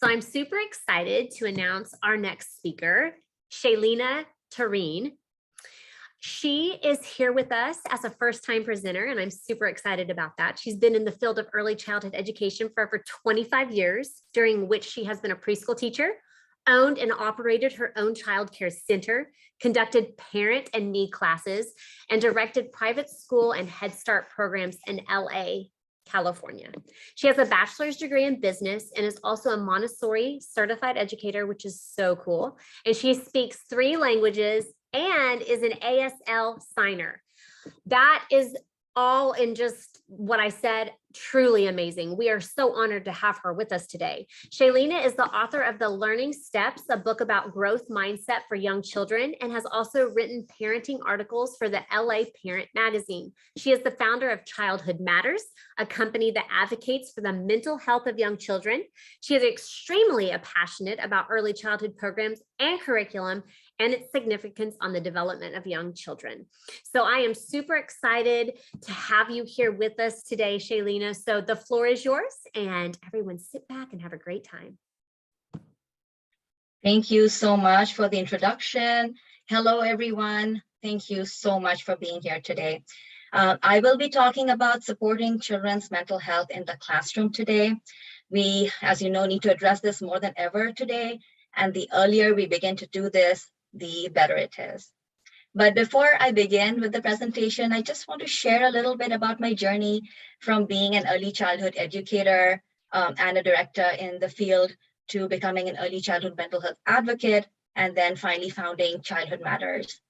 So I'm super excited to announce our next speaker, Shaleena Tareen. She is here with us as a first-time presenter, and I'm super excited about that. She's been in the field of early childhood education for over 25 years, during which she has been a preschool teacher, owned and operated her own child care center, conducted parent and me classes, and directed private school and Head Start programs in LA, California. She has a bachelor's degree in business and is also a Montessori certified educator, which is so cool. And she speaks 3 languages and is an ASL signer. That is all in just what I said, truly amazing. We are so honored to have her with us today. Shaleena is the author of The Learning Steps, a book about growth mindset for young children, and has also written parenting articles for the LA Parent magazine. She is the founder of Childhood Matters, a company that advocates for the mental health of young children. She is extremely passionate about early childhood programs and curriculum and its significance on the development of young children. So I am super excited to have you here with us today, Shaleena. So the floor is yours, and everyone sit back and have a great time. Thank you so much for the introduction. Hello, everyone. Thank you so much for being here today. I will be talking about supporting children's mental health in the classroom today. We, as you know, need to address this more than ever today. And the earlier we begin to do this, the better it is. But before I begin with the presentation, I just want to share a little bit about my journey from being an early childhood educator and a director in the field to becoming an early childhood mental health advocate, and then finally founding Childhood Matters.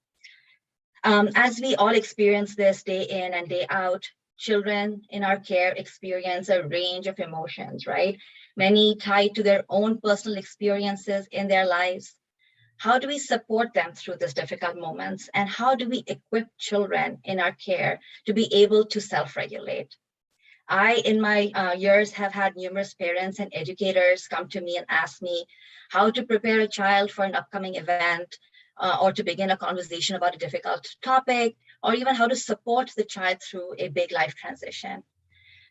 As we all experience this day in and day out, children in our care experience a range of emotions, right? Many tied to their own personal experiences in their lives. How do we support them through these difficult moments? And how do we equip children in our care to be able to self-regulate? I, in my years, have had numerous parents and educators come to me and ask me how to prepare a child for an upcoming event, or to begin a conversation about a difficult topic, or even how to support the child through a big life transition.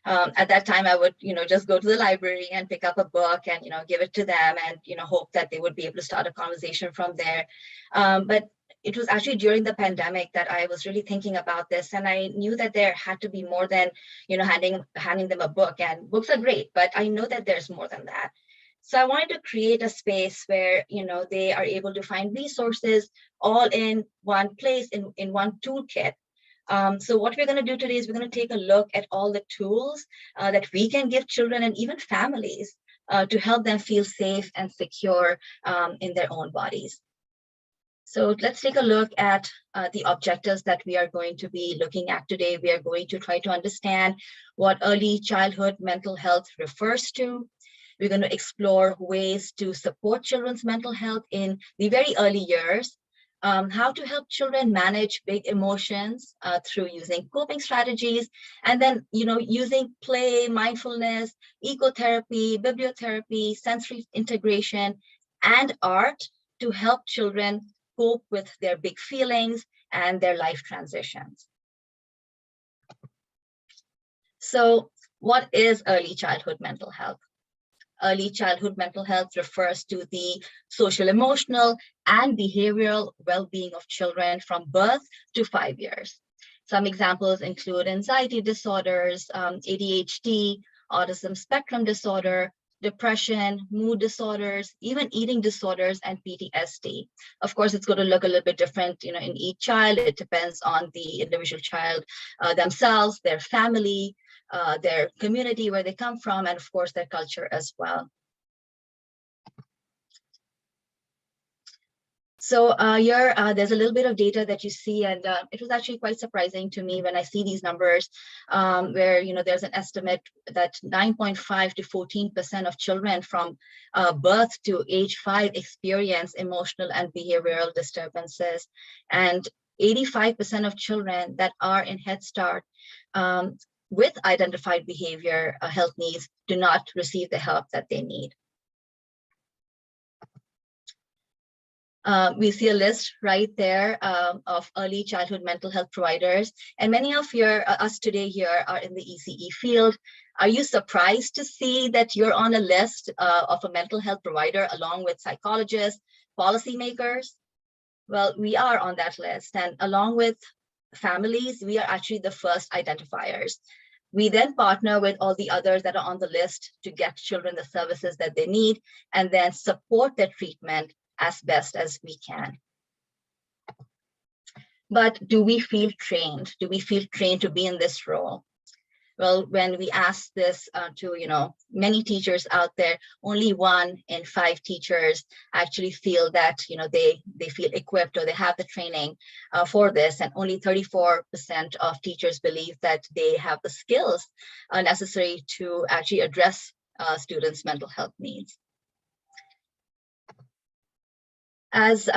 At that time, I would, just go to the library and pick up a book and, give it to them and, hope that they would be able to start a conversation from there. But it was actually during the pandemic that I was really thinking about this. And I knew that there had to be more than, handing them a book. And books are great, but I know that there's more than that. So I wanted to create a space where, they are able to find resources all in one place, in one toolkit. So what we're going to do today is we're going to take a look at all the tools that we can give children and even families to help them feel safe and secure in their own bodies. So let's take a look at the objectives that we are going to be looking at today. We are going to try to understand what early childhood mental health refers to. We're going to explore ways to support children's mental health in the very early years. How to help children manage big emotions through using coping strategies, and then using play, mindfulness, ecotherapy, bibliotherapy, sensory integration, and art to help children cope with their big feelings and their life transitions. So what is early childhood mental health? Early childhood mental health refers to the social, emotional, and behavioral well-being of children from birth to 5 years. Some examples include anxiety disorders, ADHD, autism spectrum disorder, depression, mood disorders, even eating disorders, and PTSD. Of course, it's going to look a little bit different, in each child. It depends on the individual child themselves, their family, their community, where they come from, and of course, their culture as well. So here, there's a little bit of data that you see, and it was actually quite surprising to me when I see these numbers, where there's an estimate that 9.5 to 14% of children from birth to age 5 experience emotional and behavioral disturbances, and 85% of children that are in Head Start with identified behavior health needs do not receive the help that they need. We see a list right there of early childhood mental health providers, and many of us today here are in the ECE field. Are you surprised to see that you're on a list of a mental health provider along with psychologists, policymakers? Well, we are on that list, and along with families, we are actually the first identifiers. We then partner with all the others that are on the list to get children the services that they need and then support their treatment as best as we can. But do we feel trained? Do we feel trained to be in this role? Well, when we ask this to many teachers out there, only 1 in 5 teachers actually feel that they feel equipped or they have the training for this, and only 34% of teachers believe that they have the skills necessary to actually address students' mental health needs. As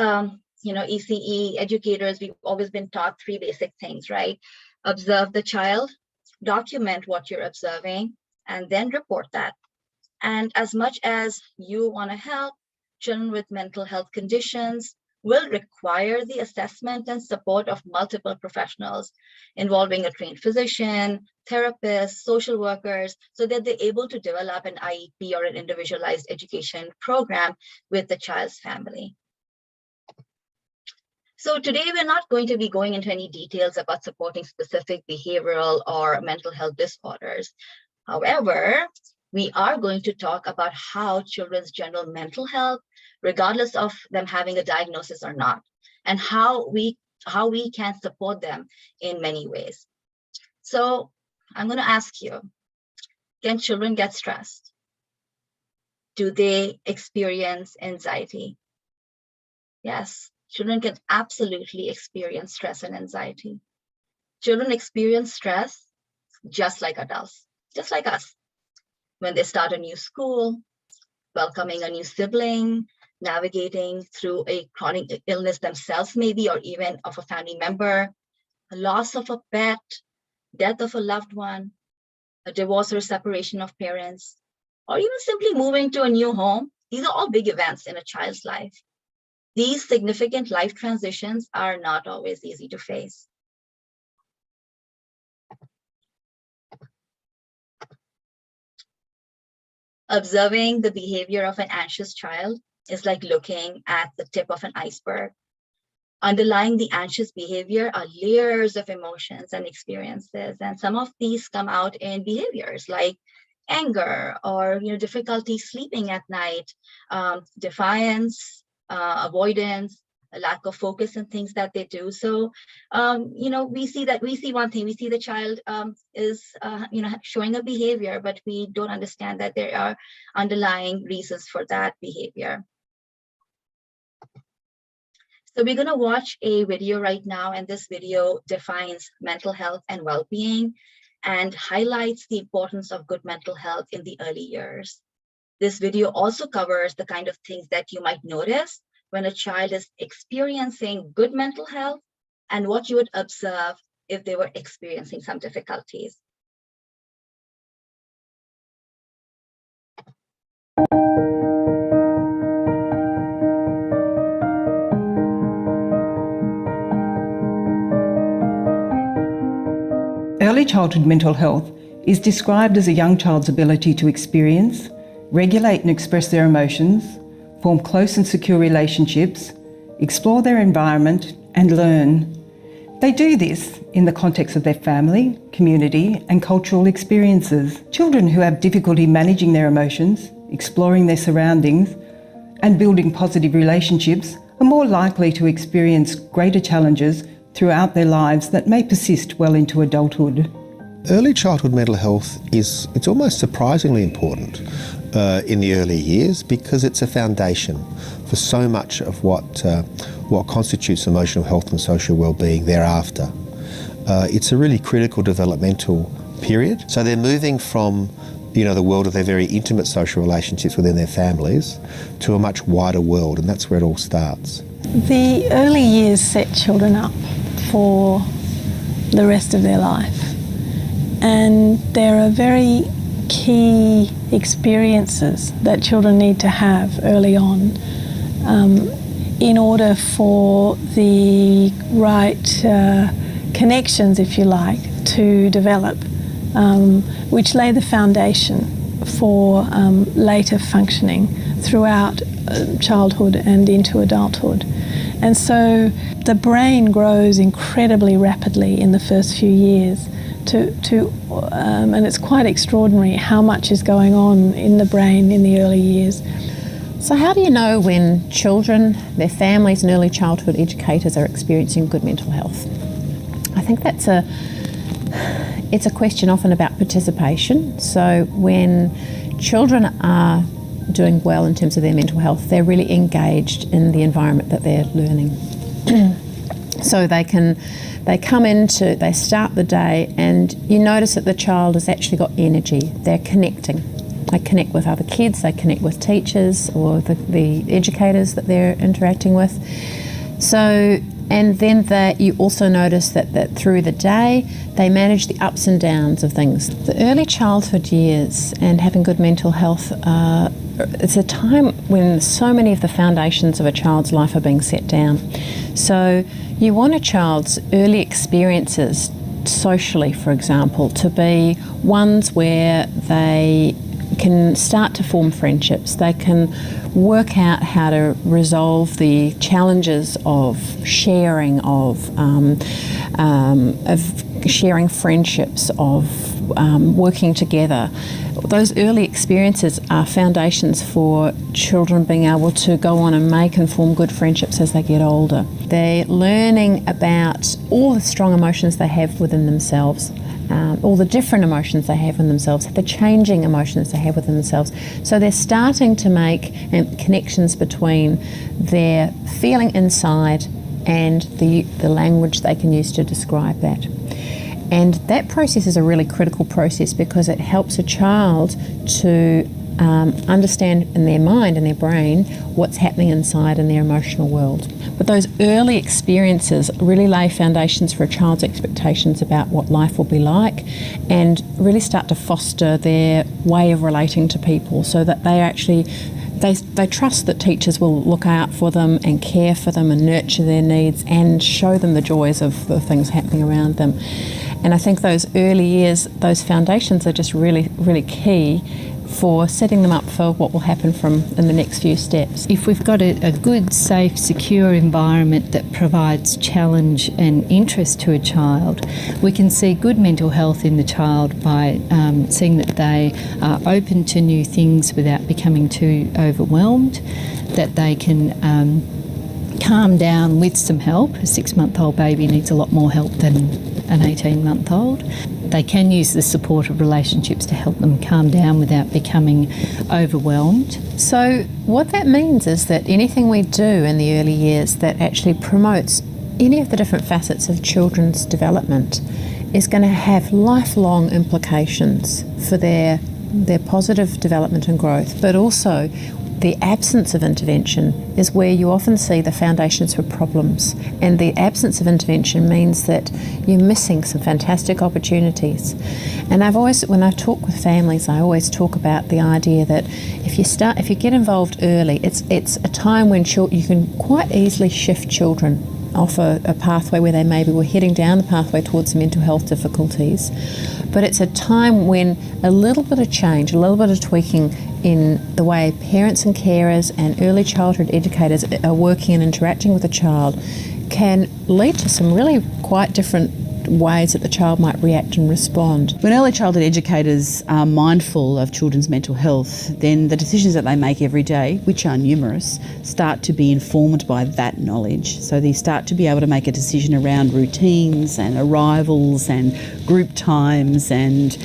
ECE educators, we've always been taught 3 basic things, right? Observe the child, document what you're observing, and then report that. And as much as you want to help, children with mental health conditions will require the assessment and support of multiple professionals involving a trained physician, therapists, social workers, so that they're able to develop an IEP or an individualized education program with the child's family. So today, we're not going to be going into any details about supporting specific behavioral or mental health disorders. However, we are going to talk about how children's general mental health, regardless of them having a diagnosis or not, and how we can support them in many ways. So I'm going to ask you, can children get stressed? Do they experience anxiety? Yes. Children can absolutely experience stress and anxiety. Children experience stress just like adults, just like us. When they start a new school, welcoming a new sibling, navigating through a chronic illness themselves maybe, or even of a family member, a loss of a pet, death of a loved one, a divorce or separation of parents, or even simply moving to a new home. These are all big events in a child's life. These significant life transitions are not always easy to face. Observing the behavior of an anxious child is like looking at the tip of an iceberg. Underlying the anxious behavior are layers of emotions and experiences, and some of these come out in behaviors like anger or difficulty sleeping at night, defiance, avoidance, a lack of focus in things that they do. So, we see one thing, we see the child is, showing a behavior, but we don't understand that there are underlying reasons for that behavior. So we're going to watch a video right now, and this video defines mental health and well-being and highlights the importance of good mental health in the early years. This video also covers the kind of things that you might notice when a child is experiencing good mental health and what you would observe if they were experiencing some difficulties. Early childhood mental health is described as a young child's ability to experience, regulate and express their emotions, form close and secure relationships, explore their environment, and learn. They do this in the context of their family, community, and cultural experiences. Children who have difficulty managing their emotions, exploring their surroundings, and building positive relationships are more likely to experience greater challenges throughout their lives that may persist well into adulthood. Early childhood mental health it's almost surprisingly important in the early years, because it's a foundation for so much of what constitutes emotional health and social well-being thereafter. It's a really critical developmental period. So they're moving from the world of their very intimate social relationships within their families to a much wider world, and that's where it all starts. The early years set children up for the rest of their life, and there are very key experiences that children need to have early on in order for the right connections, if you like, to develop which lay the foundation for later functioning throughout childhood and into adulthood. And so the brain grows incredibly rapidly in the first few years and it's quite extraordinary how much is going on in the brain in the early years. So how do you know when children, their families and early childhood educators are experiencing good mental health? I think it's a question often about participation. So when children are doing well in terms of their mental health, they're really engaged in the environment that they're learning. So they start the day and you notice that the child has actually got energy. They're connecting. They connect with other kids, they connect with teachers or the educators that they're interacting with. So, and then you also notice that through the day, they manage the ups and downs of things. The early childhood years and having good mental health, it's a time when so many of the foundations of a child's life are being set down. So you want a child's early experiences socially, for example, to be ones where they can start to form friendships. They can work out how to resolve the challenges of sharing, of sharing friendships, of working together. Those early experiences are foundations for children being able to go on and make and form good friendships as they get older. They're learning about all the strong emotions they have within themselves, all the different emotions they have in themselves, the changing emotions they have within themselves. So they're starting to make connections between their feeling inside and the language they can use to describe that. And that process is a really critical process because it helps a child to understand in their mind and their brain what's happening inside in their emotional world. But those early experiences really lay foundations for a child's expectations about what life will be like and really start to foster their way of relating to people so that they actually they trust that teachers will look out for them and care for them and nurture their needs and show them the joys of the things happening around them. And I think those early years, those foundations are just really, really key for setting them up for what will happen in the next few steps. If we've got a good, safe, secure environment that provides challenge and interest to a child, we can see good mental health in the child by seeing that they are open to new things without becoming too overwhelmed, that they can calm down with some help. A 6-month-old baby needs a lot more help than an 18-month-old. They can use the supportive relationships to help them calm down without becoming overwhelmed. So what that means is that anything we do in the early years that actually promotes any of the different facets of children's development is going to have lifelong implications for their positive development and growth, but also the absence of intervention is where you often see the foundations for problems. And the absence of intervention means that you're missing some fantastic opportunities. And when I talk with families, I always talk about the idea that if you get involved early, it's a time when you can quite easily shift children off a pathway where they maybe were heading down the pathway towards mental health difficulties. But it's a time when a little bit of change, a little bit of tweaking in the way parents and carers and early childhood educators are working and interacting with a child can lead to some really quite different ways that the child might react and respond. When early childhood educators are mindful of children's mental health, then the decisions that they make every day, which are numerous, start to be informed by that knowledge. So they start to be able to make a decision around routines and arrivals and group times and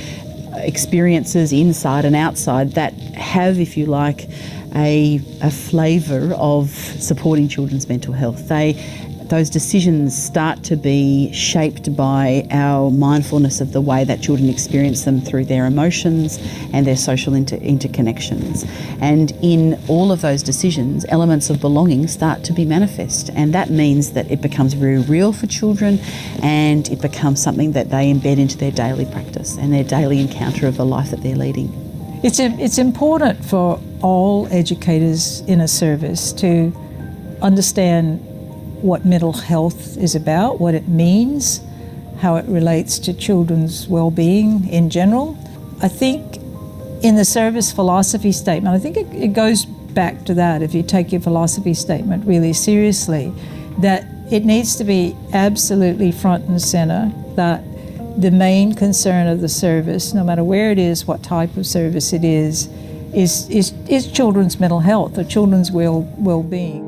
experiences inside and outside that have, if you like, a flavour of supporting children's mental health. Those decisions start to be shaped by our mindfulness of the way that children experience them through their emotions and their social interconnections. And in all of those decisions, elements of belonging start to be manifest. And that means that it becomes very real for children and it becomes something that they embed into their daily practice and their daily encounter of the life that they're leading. It's important for all educators in a service to understand what mental health is about, what it means, how it relates to children's well-being in general. I think in the service philosophy statement, I think it goes back to that, if you take your philosophy statement really seriously, that it needs to be absolutely front and center that the main concern of the service, no matter where it is, what type of service it is children's mental health or children's well-being.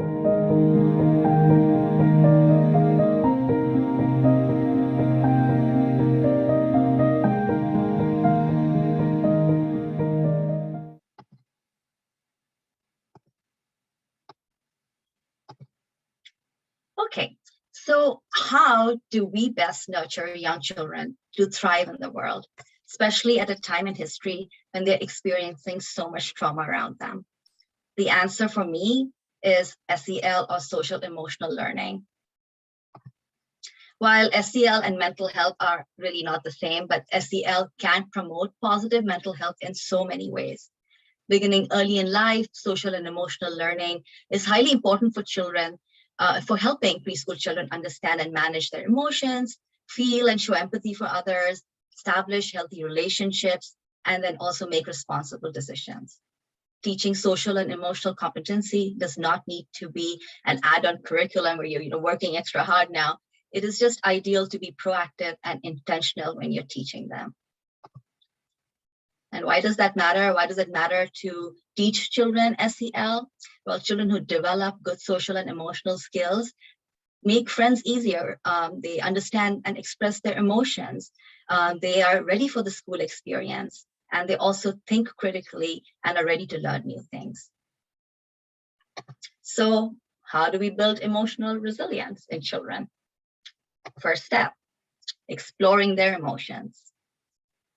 Okay, so how do we best nurture young children to thrive in the world, especially at a time in history when they're experiencing so much trauma around them? The answer for me is SEL, or social emotional learning. While SEL and mental health are really not the same, but SEL can promote positive mental health in so many ways. Beginning early in life, social and emotional learning is highly important for children, for helping preschool children understand and manage their emotions, feel and show empathy for others, establish healthy relationships, and then also make responsible decisions. Teaching social and emotional competency does not need to be an add-on curriculum where you're working extra hard now. It is just ideal to be proactive and intentional when you're teaching them. And why does that matter? Why does it matter to teach children SEL? Well, children who develop good social and emotional skills make friends easier. They understand and express their emotions. They are ready for the school experience. And they also think critically and are ready to learn new things. So how do we build emotional resilience in children? First step, exploring their emotions.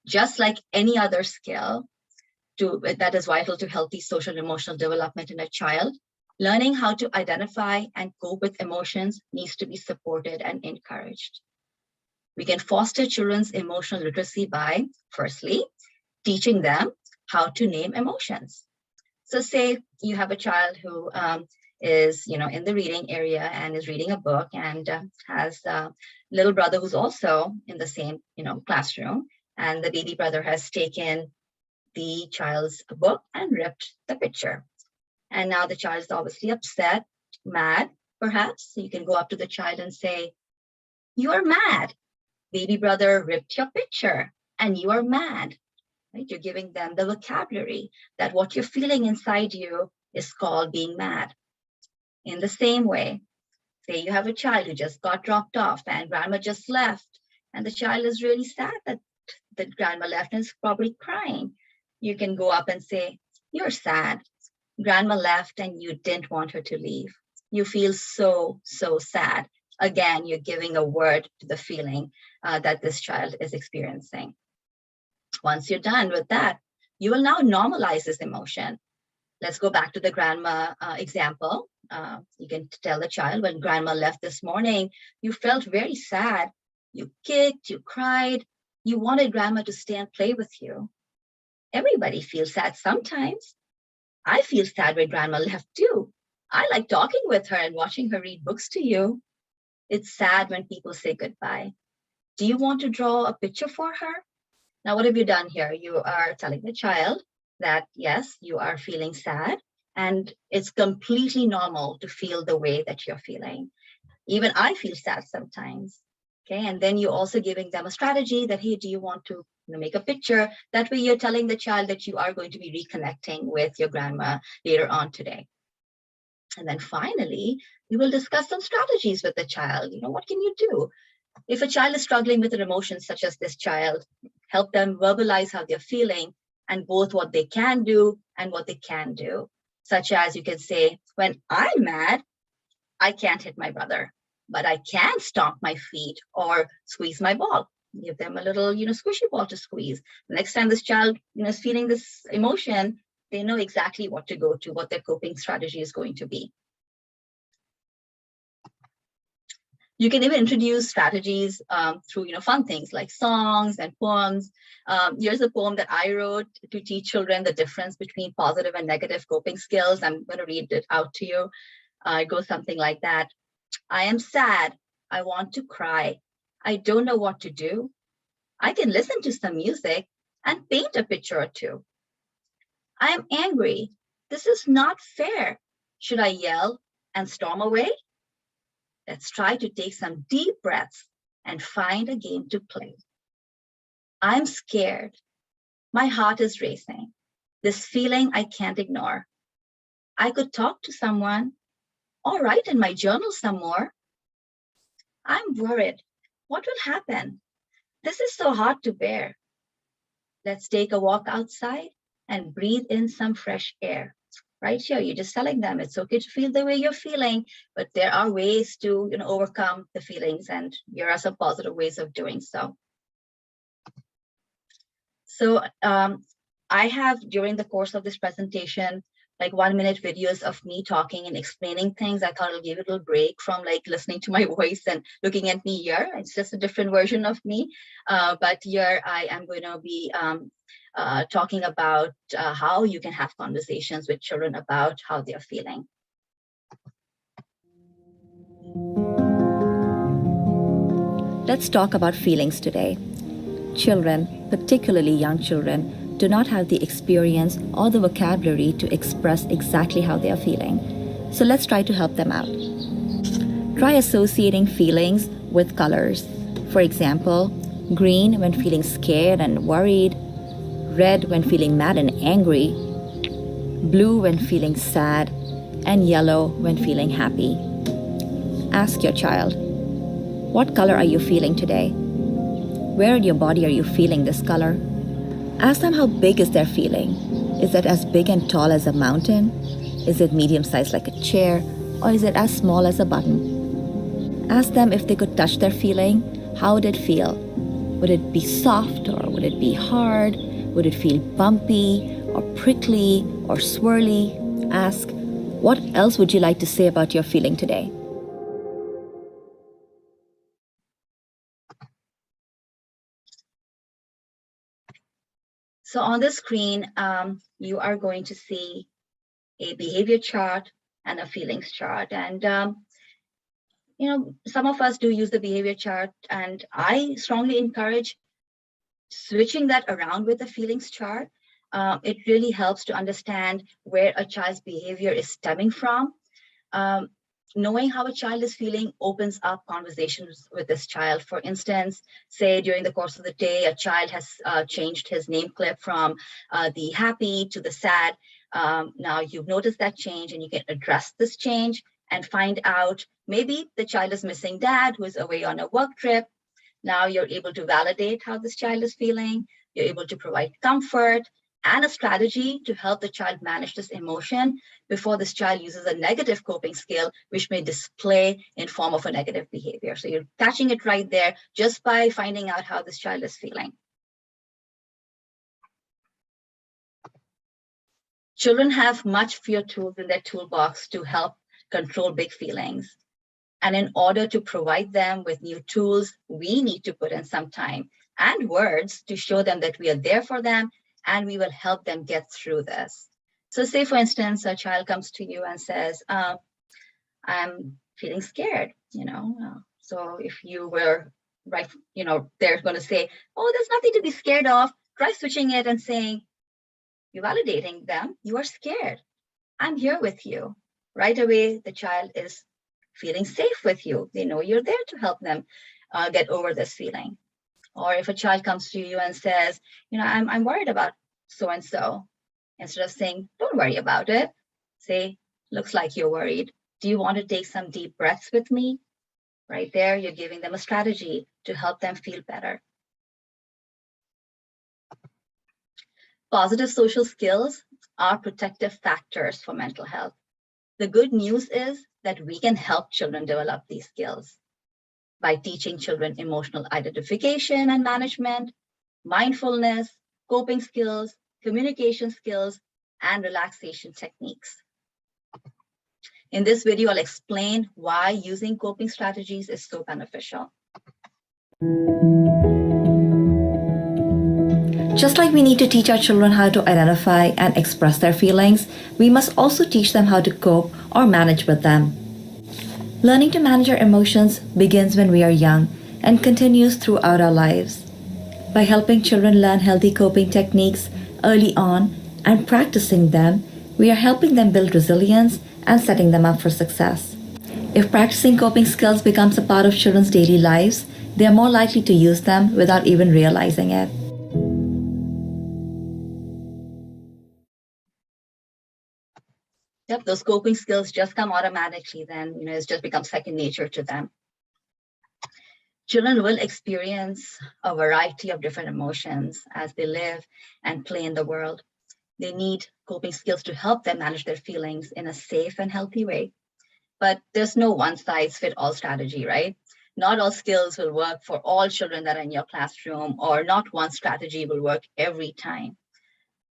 Just like any other skill that is vital to healthy social and emotional development in a child, learning how to identify and cope with emotions needs to be supported and encouraged. We can foster children's emotional literacy by, firstly, teaching them how to name emotions. So say you have a child who is in the reading area and is reading a book and has a little brother who's also in the same classroom, and the baby brother has taken the child's book and ripped the picture. And now the child is obviously upset, mad, perhaps. So you can go up to the child and say, "You are mad. Baby brother ripped your picture and you are mad." Right? You're giving them the vocabulary that what you're feeling inside you is called being mad. In the same way, say you have a child who just got dropped off and grandma just left, and the child is really sad that grandma left and is probably crying. You can go up and say, "You're sad. Grandma left and you didn't want her to leave. You feel so sad." Again, you're giving a word to the feeling that this child is experiencing. Once you're done with that, you will now normalize this emotion. Let's go back to the grandma example. You can tell the child, "When grandma left this morning, you felt very sad. You kicked, you cried, you wanted grandma to stay and play with you. Everybody feels sad sometimes. I feel sad when grandma left too. I like talking with her and watching her read books to you. It's sad when people say goodbye. Do you want to draw a picture for her?" Now, what have you done here? You are telling the child that, yes, you are feeling sad, and it's completely normal to feel the way that you're feeling. Even I feel sad sometimes. Okay, and then you're also giving them a strategy that, hey, do you want to make a picture? That way you're telling the child that you are going to be reconnecting with your grandma later on today. And then finally, we will discuss some strategies with the child. What can you do? If a child is struggling with an emotion such as this child, help them verbalize how they're feeling and both what they can do and what they can do. Such as you can say, "When I'm mad, I can't hit my brother, but I can stomp my feet or squeeze my ball." Give them a little, squishy ball to squeeze. The next time this child is feeling this emotion, they know exactly what to go to, what their coping strategy is going to be. You can even introduce strategies through fun things like songs and poems. Here's a poem that I wrote to teach children the difference between positive and negative coping skills. I'm going to read it out to you. It goes something like that. "I am sad. I want to cry. I don't know what to do. I can listen to some music and paint a picture or two. I am angry. This is not fair. Should I yell and storm away? Let's try to take some deep breaths and find a game to play. I'm scared. My heart is racing. This feeling I can't ignore. I could talk to someone or write in my journal some more. I'm worried. What will happen? This is so hard to bear. Let's take a walk outside and breathe in some fresh air. Right here, you're just telling them it's okay to feel the way you're feeling, but there are ways to overcome the feelings, and here are some positive ways of doing so. So I have, during the course of this presentation, like 1-minute videos of me talking and explaining things. I thought I'll give it a little break from like listening to my voice and looking at me here. It's just a different version of me. But here I am going to be talking about how you can have conversations with children about how they're feeling. Let's talk about feelings today. Children, particularly young children, do not have the experience or the vocabulary to express exactly how they are feeling. So let's try to help them out. Try associating feelings with colors. For example, green when feeling scared and worried, red when feeling mad and angry, blue when feeling sad, and yellow when feeling happy. Ask your child, what color are you feeling today? Where in your body are you feeling this color? Ask them how big is their feeling. Is it as big and tall as a mountain? Is it medium-sized like a chair? Or is it as small as a button? Ask them if they could touch their feeling, how would it feel? Would it be soft or would it be hard? Would it feel bumpy or prickly or swirly? Ask, what else would you like to say about your feeling today? So on the screen, you are going to see a behavior chart and a feelings chart. And, some of us do use the behavior chart, and I strongly encourage switching that around with the feelings chart. It really helps to understand where a child's behavior is stemming from. Knowing how a child is feeling opens up conversations with this child. For instance, say during the course of the day, a child has changed his name clip from the happy to the sad. Now you've noticed that change, and you can address this change and find out maybe the child is missing dad who is away on a work trip. Now you're able to validate how this child is feeling. You're able to provide comfort and a strategy to help the child manage this emotion before this child uses a negative coping skill, which may display in form of a negative behavior. So you're catching it right there just by finding out how this child is feeling. Children have much fewer tools in their toolbox to help control big feelings. And in order to provide them with new tools, we need to put in some time and words to show them that we are there for them and we will help them get through this. So say, for instance, a child comes to you and says, I'm feeling scared, So if you were right, they're going to say, oh, there's nothing to be scared of. Try switching it and saying, you're validating them. You are scared. I'm here with you. Right away, the child is feeling safe with you. They know you're there to help them get over this feeling. Or if a child comes to you and says, I'm worried about so-and-so, instead of saying, don't worry about it, say, looks like you're worried. Do you want to take some deep breaths with me? Right there, you're giving them a strategy to help them feel better. Positive social skills are protective factors for mental health. The good news is that we can help children develop these skills by teaching children emotional identification and management, mindfulness, coping skills, communication skills, and relaxation techniques. In this video, I'll explain why using coping strategies is so beneficial. Just like we need to teach our children how to identify and express their feelings, we must also teach them how to cope or manage with them. Learning to manage our emotions begins when we are young, and continues throughout our lives. By helping children learn healthy coping techniques early on and practicing them, we are helping them build resilience and setting them up for success. If practicing coping skills becomes a part of children's daily lives, they are more likely to use them without even realizing it. Yep, those coping skills just come automatically then, it's just become second nature to them. Children will experience a variety of different emotions as they live and play in the world. They need coping skills to help them manage their feelings in a safe and healthy way. But there's no one-size-fits-all strategy, right? Not all skills will work for all children that are in your classroom, or not one strategy will work every time.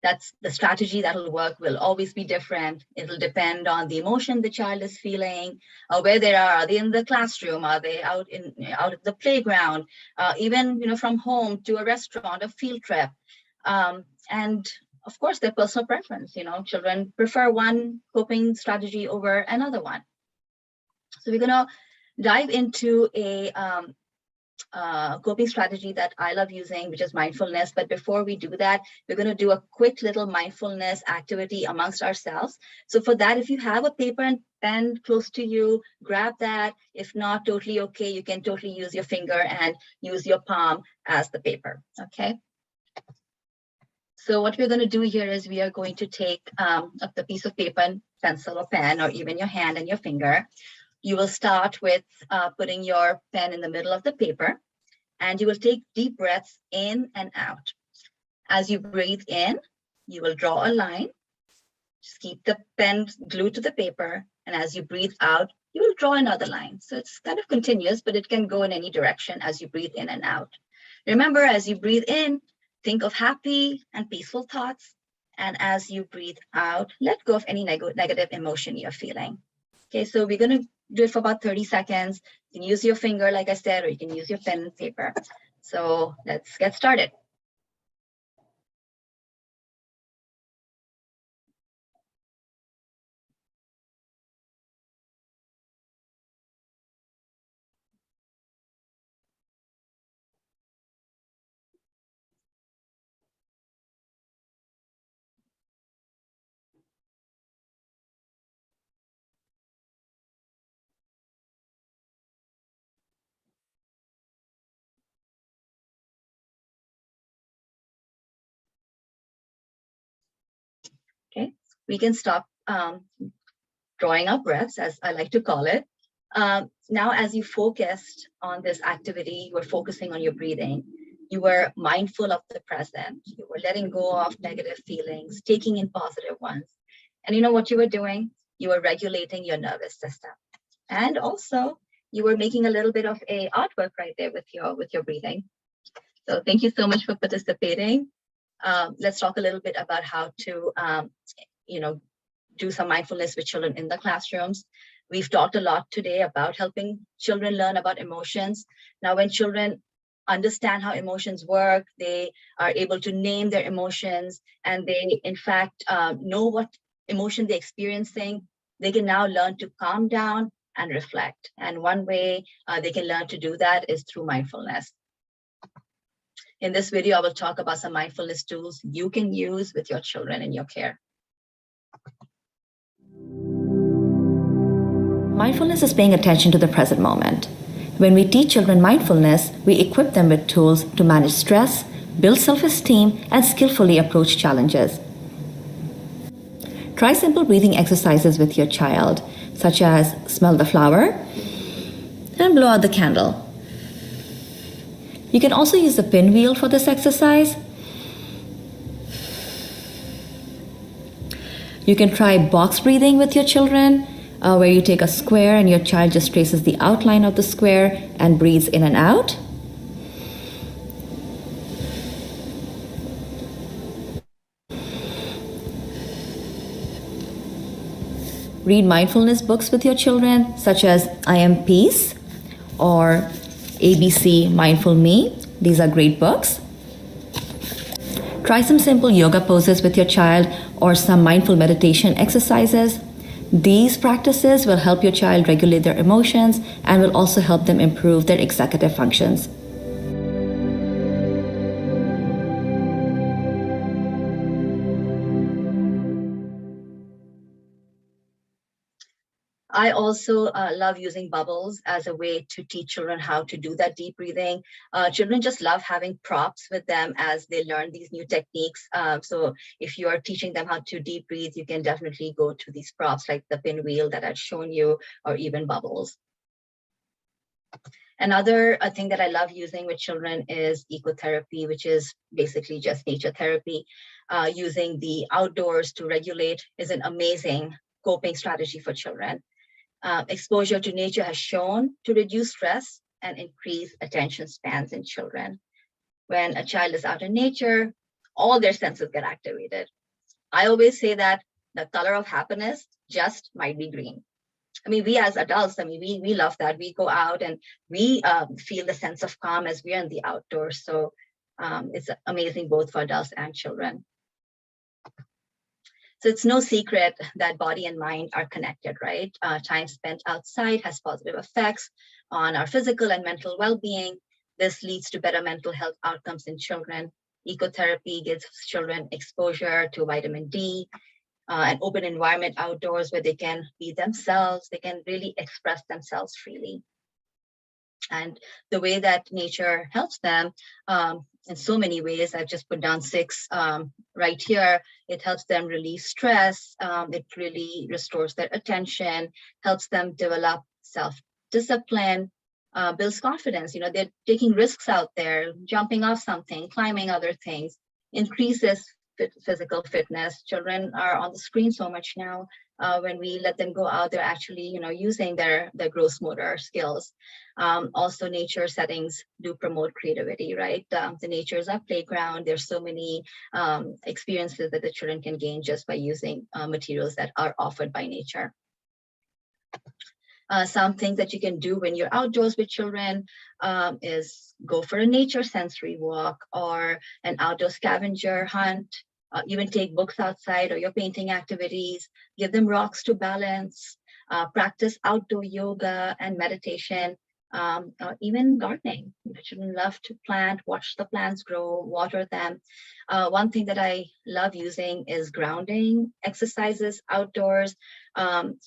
That's the strategy that will work will always be different. It'll depend on the emotion the child is feeling, where they are they in the classroom, are they out at the playground, even from home to a restaurant, a field trip, and of course their personal preference. Children prefer one coping strategy over another one. So we're going to dive into a coping strategy that I love using, which is mindfulness. But before we do that, we're going to do a quick little mindfulness activity amongst ourselves. So for that, if you have a paper and pen close to you, grab that. If not, totally okay. You can totally use your finger and use your palm as the paper. Okay. So what we're going to do here is we are going to take the piece of paper and pencil or pen, or even your hand and your finger. You will start with putting your pen in the middle of the paper, and you will take deep breaths in and out. As you breathe in, you will draw a line. Just keep the pen glued to the paper, and as you breathe out, you will draw another line. So it's kind of continuous, but it can go in any direction as you breathe in and out. Remember, as you breathe in, think of happy and peaceful thoughts, and as you breathe out, let go of any negative emotion you're feeling. Okay, so we're going to do it for about 30 seconds. You can use your finger, like I said, or you can use your pen and paper. So let's get started. Okay, we can stop drawing our breaths, as I like to call it. Now, as you focused on this activity, you were focusing on your breathing. You were mindful of the present. You were letting go of negative feelings, taking in positive ones. And you know what you were doing? You were regulating your nervous system. And also, you were making a little bit of a artwork right there with your breathing. So thank you so much for participating. Let's talk a little bit about how to, do some mindfulness with children in the classrooms. We've talked a lot today about helping children learn about emotions. Now, when children understand how emotions work, they are able to name their emotions, and they, in fact, know what emotion they're experiencing. They can now learn to calm down and reflect. And one way they can learn to do that is through mindfulness. In this video, I will talk about some mindfulness tools you can use with your children in your care. Mindfulness is paying attention to the present moment. When we teach children mindfulness, we equip them with tools to manage stress, build self-esteem, and skillfully approach challenges. Try simple breathing exercises with your child, such as smell the flower and blow out the candle. You can also use the pinwheel for this exercise. You can try box breathing with your children, where you take a square and your child just traces the outline of the square and breathes in and out. Read mindfulness books with your children, such as I Am Peace or ABC Mindful Me. These are great books. Try some simple yoga poses with your child or some mindful meditation exercises. These practices will help your child regulate their emotions and will also help them improve their executive functions. I also love using bubbles as a way to teach children how to do that deep breathing. Children just love having props with them as they learn these new techniques. So if you are teaching them how to deep breathe, you can definitely go to these props like the pinwheel that I've shown you, or even bubbles. Another thing that I love using with children is ecotherapy, which is basically just nature therapy. Using the outdoors to regulate is an amazing coping strategy for children. Exposure to nature has shown to reduce stress and increase attention spans in children. When a child is out in nature, all their senses get activated. I always say that the color of happiness just might be green. I mean, we as adults, we love that. We go out and we feel the sense of calm as we are in the outdoors. So it's amazing both for adults and children. So it's no secret that body and mind are connected, right? Time spent outside has positive effects on our physical and mental well-being. This leads to better mental health outcomes in children. Ecotherapy gives children exposure to vitamin D, an open environment outdoors where they can be themselves, they can really express themselves freely. And the way that nature helps them in so many ways, I've just put down 6 right here. It helps them release stress. It really restores their attention, helps them develop self-discipline, builds confidence. You know, they're taking risks out there, jumping off something, climbing other things, increases physical fitness. Children are on the screen so much now. When we let them go out, they're actually, you know, using their gross motor skills. Also, nature settings do promote creativity, right? The nature is our playground. There's so many experiences that the children can gain just by using materials that are offered by nature. Some things that you can do when you're outdoors with children is go for a nature sensory walk or an outdoor scavenger hunt. Even take books outside or your painting activities, give them rocks to balance, practice outdoor yoga and meditation, even gardening. The children love to plant, watch the plants grow, water them. One thing that I love using is grounding exercises outdoors,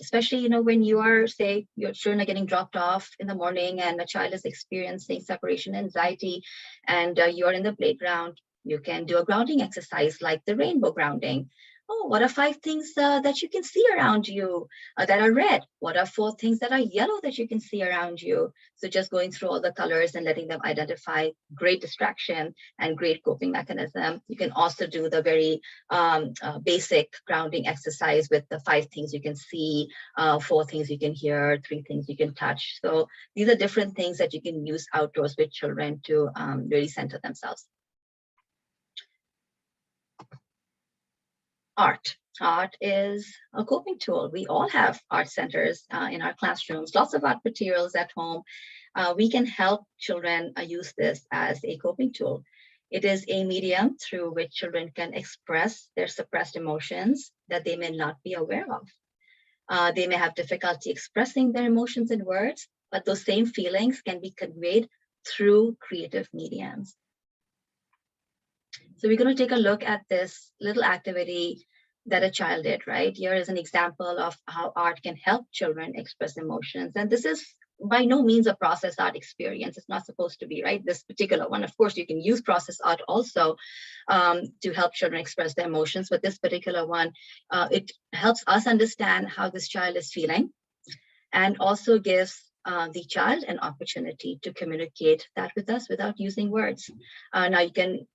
especially, you know, when you are, say, your children are getting dropped off in the morning and a child is experiencing separation anxiety and you're in the playground. You can do a grounding exercise like the rainbow grounding. Oh, what are 5 things that you can see around you that are red? What are 4 things that are yellow that you can see around you? So just going through all the colors and letting them identify, great distraction and great coping mechanism. You can also do the very basic grounding exercise with the 5 things you can see, 4 things you can hear, 3 things you can touch. So these are different things that you can use outdoors with children to really center themselves. Art. Art is a coping tool. We all have art centers in our classrooms, lots of art materials at home. We can help children use this as a coping tool. It is a medium through which children can express their suppressed emotions that they may not be aware of. They may have difficulty expressing their emotions in words, but those same feelings can be conveyed through creative mediums. So we're going to take a look at this little activity that a child did, right? Here is an example of how art can help children express emotions. And this is by no means a process art experience. It's not supposed to be, right? This particular one, of course, you can use process art also to help children express their emotions. But this particular one, it helps us understand how this child is feeling and also gives the child an opportunity to communicate that with us without using words. Now you can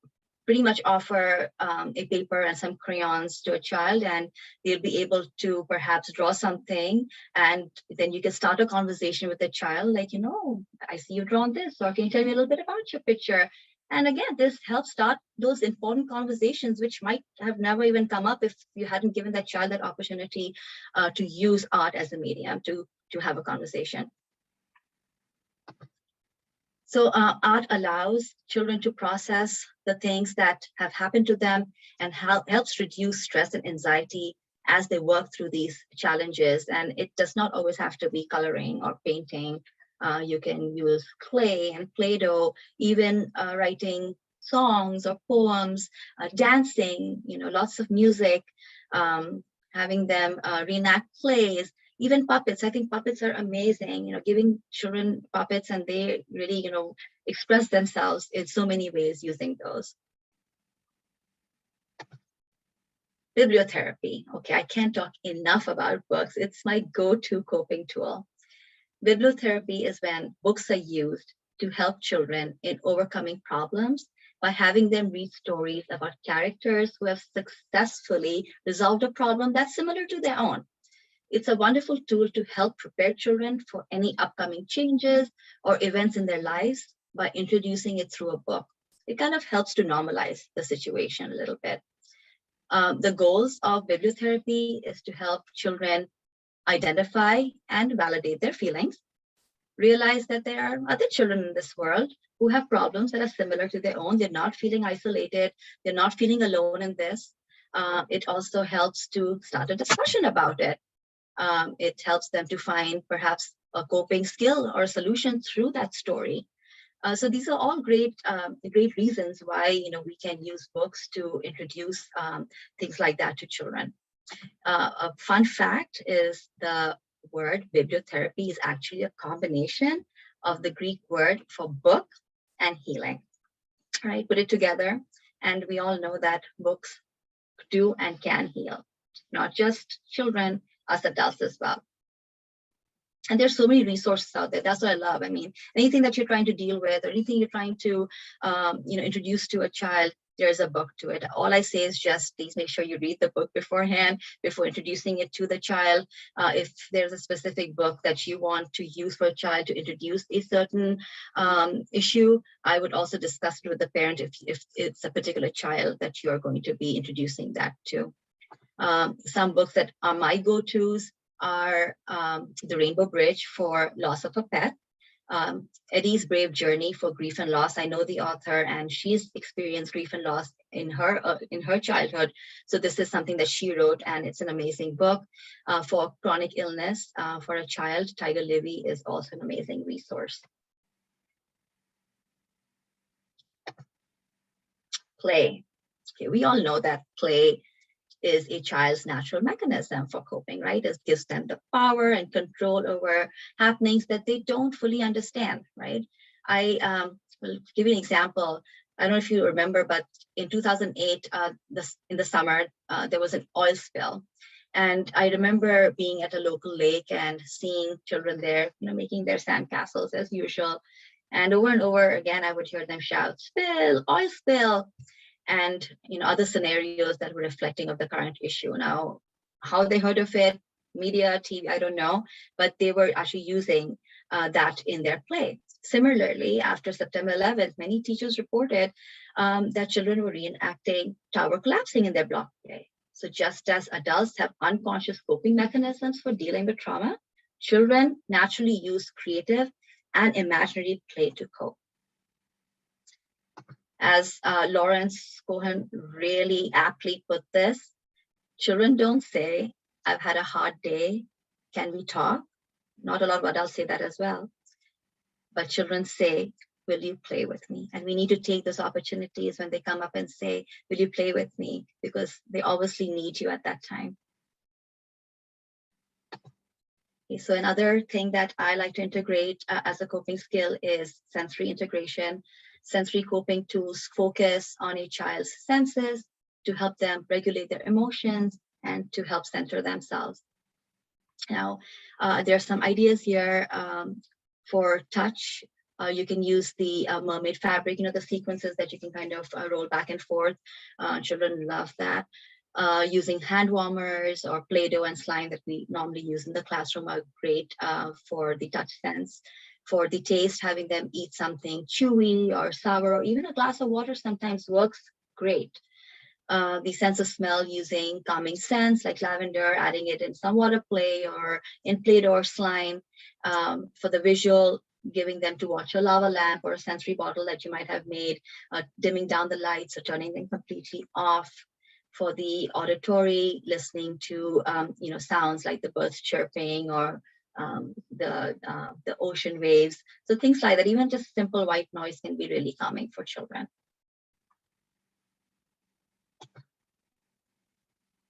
pretty much offer a paper and some crayons to a child, and they'll be able to perhaps draw something, and then you can start a conversation with the child, like, you know, I see you've drawn this, or can you tell me a little bit about your picture? And again, this helps start those important conversations which might have never even come up if you hadn't given that child that opportunity to use art as a medium to have a conversation. So art allows children to process the things that have happened to them and helps reduce stress and anxiety as they work through these challenges. And it does not always have to be coloring or painting. You can use clay and Play-Doh, even writing songs or poems, dancing, lots of music, having them reenact plays, even puppets. I think puppets are amazing, giving children puppets and they really, express themselves in so many ways using those. Bibliotherapy. Okay, I can't talk enough about books. It's my go-to coping tool. Bibliotherapy is when books are used to help children in overcoming problems by having them read stories about characters who have successfully resolved a problem that's similar to their own. It's a wonderful tool to help prepare children for any upcoming changes or events in their lives by introducing it through a book. It kind of helps to normalize the situation a little bit. The goals of bibliotherapy is to help children identify and validate their feelings, realize that there are other children in this world who have problems that are similar to their own. They're not feeling isolated. They're not feeling alone in this. It also helps to start a discussion about it. It helps them to find perhaps a coping skill or a solution through that story. So these are all great reasons why we can use books to introduce things like that to children. A fun fact is the word bibliotherapy is actually a combination of the Greek word for book and healing. Right? Put it together, and we all know that books do and can heal, not just children, us adults as well. And there's so many resources out there. That's what I love. I mean, anything that you're trying to deal with or anything you're trying to, introduce to a child, there's a book to it. All I say is just please make sure you read the book beforehand before introducing it to the child. If there's a specific book that you want to use for a child to introduce a certain issue, I would also discuss it with the parent if it's a particular child that you're going to be introducing that to. Some books that are my go-tos are The Rainbow Bridge for loss of a pet, Eddie's Brave Journey for grief and loss. I know the author, and she's experienced grief and loss in her childhood. So this is something that she wrote, and it's an amazing book. For chronic illness for a child, Tiger Levy is also an amazing resource. Play. Okay, we all know that play is a child's natural mechanism for coping, right? It gives them the power and control over happenings that they don't fully understand, right? I will give you an example. I don't know if you remember, but in 2008, in the summer, there was an oil spill. And I remember being at a local lake and seeing children there, making their sandcastles as usual. And over again, I would hear them shout, spill, oil spill. And other scenarios that were reflecting of the current issue. Now, how they heard of it, media, TV, I don't know, but they were actually using that in their play. Similarly, after September 11th, many teachers reported that children were reenacting tower collapsing in their block play. So just as adults have unconscious coping mechanisms for dealing with trauma, children naturally use creative and imaginary play to cope. As Lawrence Cohen really aptly put this, children don't say, I've had a hard day, can we talk? Not a lot of adults say that as well. But children say, will you play with me? And we need to take those opportunities when they come up and say, will you play with me? Because they obviously need you at that time. Okay, so another thing that I like to integrate as a coping skill is sensory integration. Sensory coping tools focus on a child's senses to help them regulate their emotions and to help center themselves. Now, there are some ideas here for touch. You can use the mermaid fabric, the sequences that you can kind of roll back and forth. Children love that. Using hand warmers or Play-Doh and slime that we normally use in the classroom are great for the touch sense. For the taste, having them eat something chewy or sour, or even a glass of water sometimes works great. The sense of smell, using calming scents like lavender, adding it in some water play or in Play-Doh or slime. For the visual, giving them to watch a lava lamp or a sensory bottle that you might have made, dimming down the lights or turning them completely off. for the auditory, listening to sounds like the birds chirping or the ocean waves. So things like that, even just simple white noise can be really calming for children.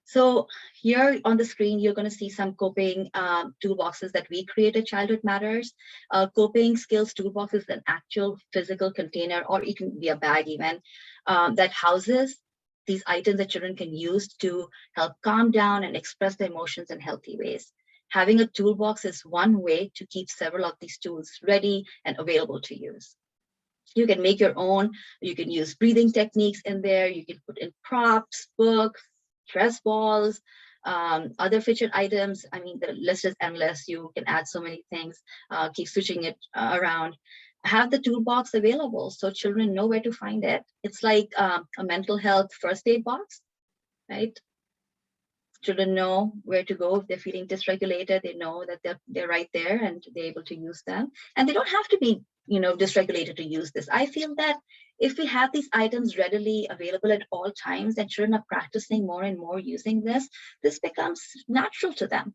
So here on the screen, you're going to see some coping toolboxes that we created. Childhood Matters. Coping skills toolbox is an actual physical container, or it can be a bag even, that houses these items that children can use to help calm down and express their emotions in healthy ways. Having a toolbox is one way to keep several of these tools ready and available to use. You can make your own. You can use breathing techniques in there. You can put in props, books, stress balls, other featured items. I mean, the list is endless. You can add so many things, keep switching it around. Have the toolbox available so children know where to find it. It's like a mental health first aid box, right? Children know where to go if they're feeling dysregulated. They know that they're right there and they're able to use them. And they don't have to be, dysregulated to use this. I feel that if we have these items readily available at all times and children are practicing more and more using this becomes natural to them.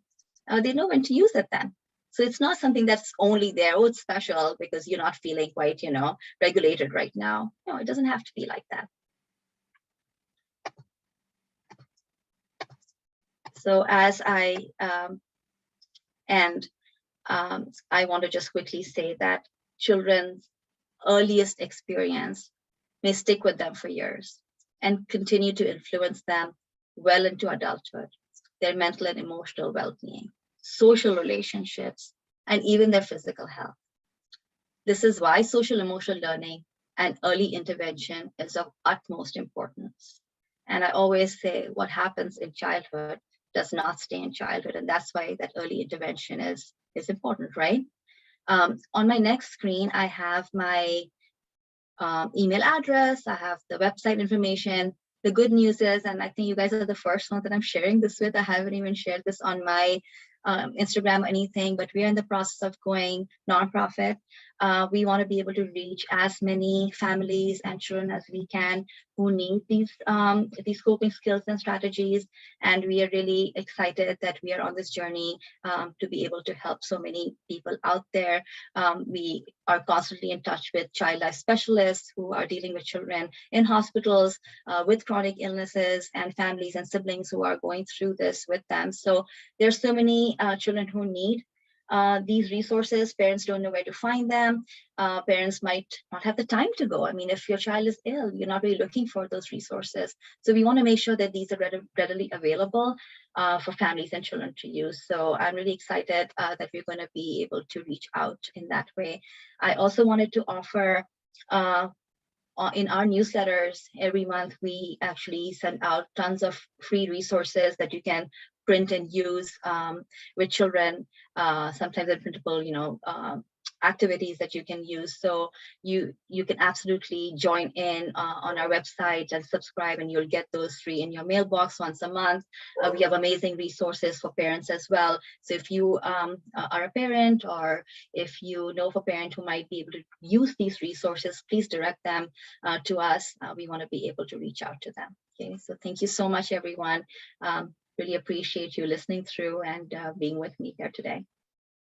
They know when to use it then. So it's not something that's only there, oh, it's special because you're not feeling quite, regulated right now. No, it doesn't have to be like that. So as I end, I want to just quickly say that children's earliest experience may stick with them for years and continue to influence them well into adulthood, their mental and emotional well-being, social relationships, and even their physical health. This is why social emotional learning and early intervention is of utmost importance. And I always say what happens in childhood does not stay in childhood. And that's why that early intervention is important, right? On my next screen, I have my email address. I have the website information. The good news is, and I think you guys are the first one that I'm sharing this with. I haven't even shared this on my Instagram or anything, but we are in the process of going nonprofit. We want to be able to reach as many families and children as we can who need these coping skills and strategies. And we are really excited that we are on this journey to be able to help so many people out there. We are constantly in touch with child life specialists who are dealing with children in hospitals with chronic illnesses, and families and siblings who are going through this with them. So there's so many children who need these resources. Parents don't know where to find them. Parents might not have the time to go. I mean, if your child is ill, you're not really looking for those resources. So we want to make sure that these are readily available for families and children to use. So I'm really excited that we're going to be able to reach out in that way. I also wanted to offer in our newsletters every month, we actually send out tons of free resources that you can print and use with children, sometimes they're printable, activities that you can use. So you can absolutely join in on our website and subscribe, and you'll get those free in your mailbox once a month. We have amazing resources for parents as well. So if you are a parent, or if you know of a parent who might be able to use these resources, please direct them to us. We want to be able to reach out to them. Okay, so thank you so much, everyone. Really appreciate you listening through and being with me here today.